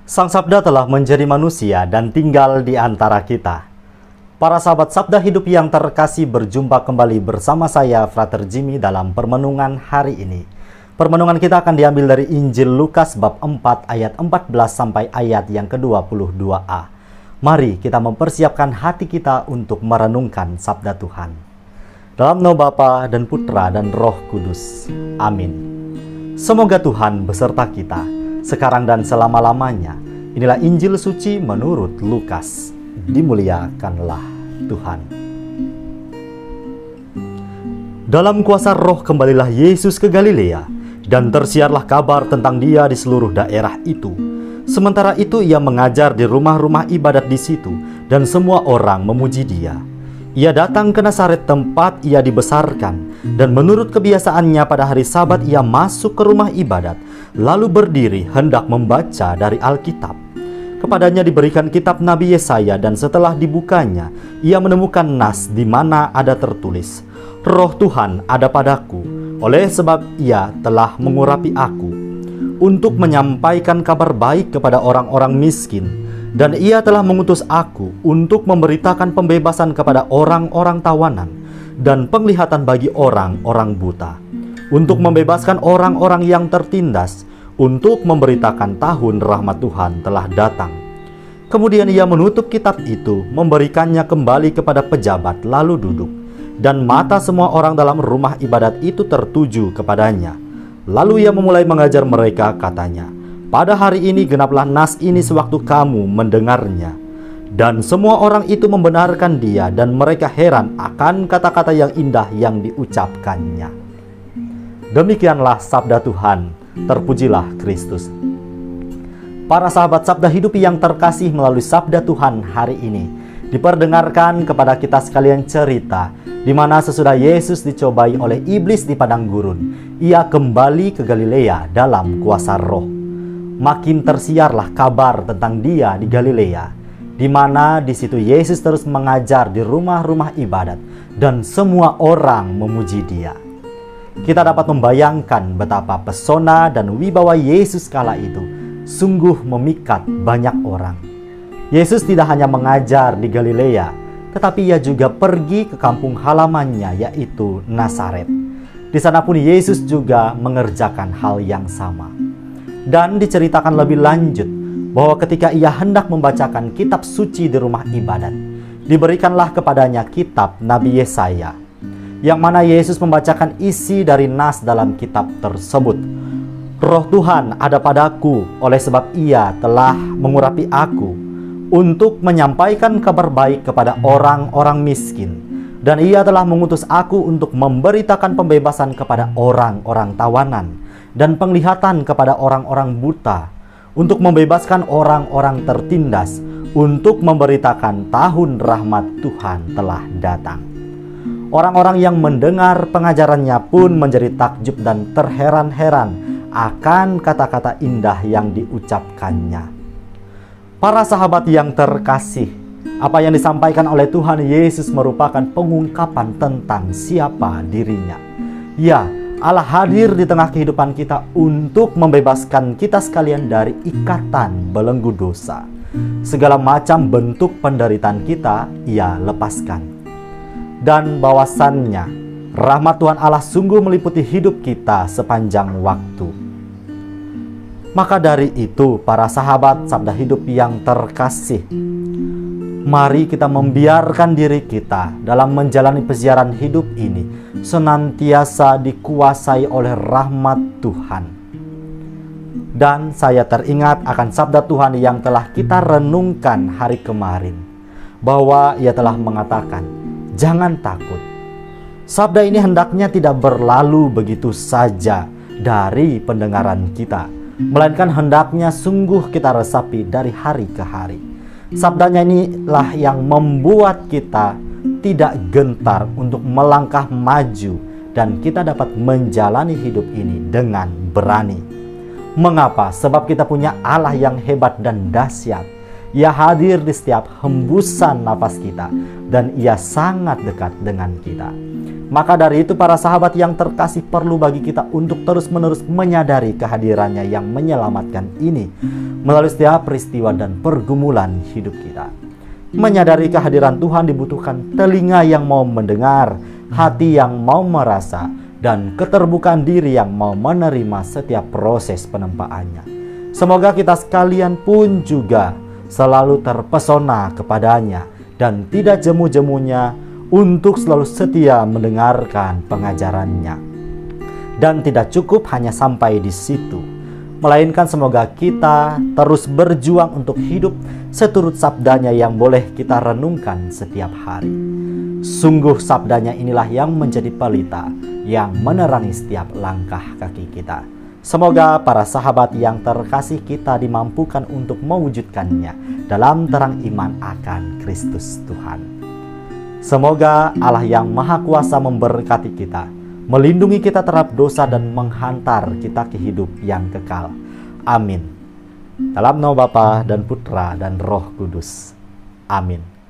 Sang Sabda telah menjadi manusia dan tinggal di antara kita. Para sahabat Sabda Hidup yang terkasih, berjumpa kembali bersama saya, Frater Jimmy, dalam permenungan hari ini. Permenungan kita akan diambil dari Injil Lukas bab 4 ayat 14 sampai ayat yang ke-22a. Mari kita mempersiapkan hati kita untuk merenungkan Sabda Tuhan. Dalam nama Bapa dan Putra dan Roh Kudus. Amin. Semoga Tuhan beserta kita, sekarang dan selama-lamanya. Inilah Injil suci menurut Lukas. Dimuliakanlah Tuhan. Dalam kuasa Roh kembalilah Yesus ke Galilea, dan tersiarlah kabar tentang Dia di seluruh daerah itu. Sementara itu Ia mengajar di rumah-rumah ibadat di situ, dan semua orang memuji Dia. Ia datang ke Nazaret, tempat Ia dibesarkan, dan menurut kebiasaannya pada hari Sabat Ia masuk ke rumah ibadat, lalu berdiri hendak membaca dari Alkitab. Kepadanya diberikan kitab Nabi Yesaya, dan setelah dibukanya, ia menemukan nas di mana ada tertulis, "Roh Tuhan ada padaku, oleh sebab Ia telah mengurapi aku, untuk menyampaikan kabar baik kepada orang-orang miskin, dan Ia telah mengutus aku untuk memberitakan pembebasan kepada orang-orang tawanan, dan penglihatan bagi orang-orang buta, untuk membebaskan orang-orang yang tertindas, untuk memberitakan tahun rahmat Tuhan telah datang." Kemudian ia menutup kitab itu, memberikannya kembali kepada pejabat, lalu duduk. Dan mata semua orang dalam rumah ibadat itu tertuju kepadanya. Lalu ia memulai mengajar mereka, katanya, "Pada hari ini genaplah nas ini sewaktu kamu mendengarnya." Dan semua orang itu membenarkan dia, dan mereka heran akan kata-kata yang indah yang diucapkannya. Demikianlah sabda Tuhan. Terpujilah Kristus. Para sahabat Sabda Hidup yang terkasih, melalui sabda Tuhan hari ini diperdengarkan kepada kita sekalian cerita di mana sesudah Yesus dicobai oleh iblis di padang gurun, ia kembali ke Galilea dalam kuasa Roh. Makin tersiarlah kabar tentang Dia di Galilea, di mana di situ Yesus terus mengajar di rumah-rumah ibadat, dan semua orang memuji Dia. Kita dapat membayangkan betapa pesona dan wibawa Yesus kala itu sungguh memikat banyak orang. Yesus tidak hanya mengajar di Galilea, tetapi Ia juga pergi ke kampung halamannya, yaitu Nazaret. Di sana pun Yesus juga mengerjakan hal yang sama. Dan diceritakan lebih lanjut bahwa ketika Ia hendak membacakan kitab suci di rumah ibadat, diberikanlah kepadanya kitab Nabi Yesaya, yang mana Yesus membacakan isi dari nas dalam kitab tersebut. "Roh Tuhan ada padaku, oleh sebab Ia telah mengurapi aku, untuk menyampaikan kabar baik kepada orang-orang miskin, dan Ia telah mengutus aku untuk memberitakan pembebasan kepada orang-orang tawanan, dan penglihatan kepada orang-orang buta, untuk membebaskan orang-orang tertindas, untuk memberitakan tahun rahmat Tuhan telah datang." Orang-orang yang mendengar pengajarannya pun menjadi takjub dan terheran-heran akan kata-kata indah yang diucapkannya. Para sahabat yang terkasih, apa yang disampaikan oleh Tuhan Yesus merupakan pengungkapan tentang siapa dirinya. Ya, Allah hadir di tengah kehidupan kita untuk membebaskan kita sekalian dari ikatan belenggu dosa. Segala macam bentuk penderitaan kita Ia lepaskan. Dan bahwasannya rahmat Tuhan Allah sungguh meliputi hidup kita sepanjang waktu. Maka dari itu, para sahabat Sabda Hidup yang terkasih, mari kita membiarkan diri kita dalam menjalani peziaran hidup ini senantiasa dikuasai oleh rahmat Tuhan. Dan saya teringat akan sabda Tuhan yang telah kita renungkan hari kemarin, bahwa Ia telah mengatakan, "Jangan takut." Sabda ini hendaknya tidak berlalu begitu saja dari pendengaran kita, melainkan hendaknya sungguh kita resapi dari hari ke hari. Sabdanya inilah yang membuat kita tidak gentar untuk melangkah maju, dan kita dapat menjalani hidup ini dengan berani. Mengapa? Sebab kita punya Allah yang hebat dan dahsyat, Ia hadir di setiap hembusan nafas kita, dan Ia sangat dekat dengan kita. Maka dari itu para sahabat yang terkasih, perlu bagi kita untuk terus-menerus menyadari kehadirannya yang menyelamatkan ini melalui setiap peristiwa dan pergumulan hidup kita. Menyadari kehadiran Tuhan dibutuhkan telinga yang mau mendengar, hati yang mau merasa, dan keterbukaan diri yang mau menerima setiap proses penempaannya. Semoga kita sekalian pun juga selalu terpesona kepadanya dan tidak jemu-jemunya untuk selalu setia mendengarkan pengajarannya. Dan tidak cukup hanya sampai di situ, melainkan semoga kita terus berjuang untuk hidup seturut sabdanya yang boleh kita renungkan setiap hari. Sungguh sabdanya inilah yang menjadi pelita yang menerangi setiap langkah kaki kita. Semoga para sahabat yang terkasih kita dimampukan untuk mewujudkannya dalam terang iman akan Kristus Tuhan. Semoga Allah yang Maha Kuasa memberkati kita, melindungi kita terhadap dosa dan menghantar kita ke hidup yang kekal. Amin. Dalam nama Bapa dan Putra dan Roh Kudus. Amin.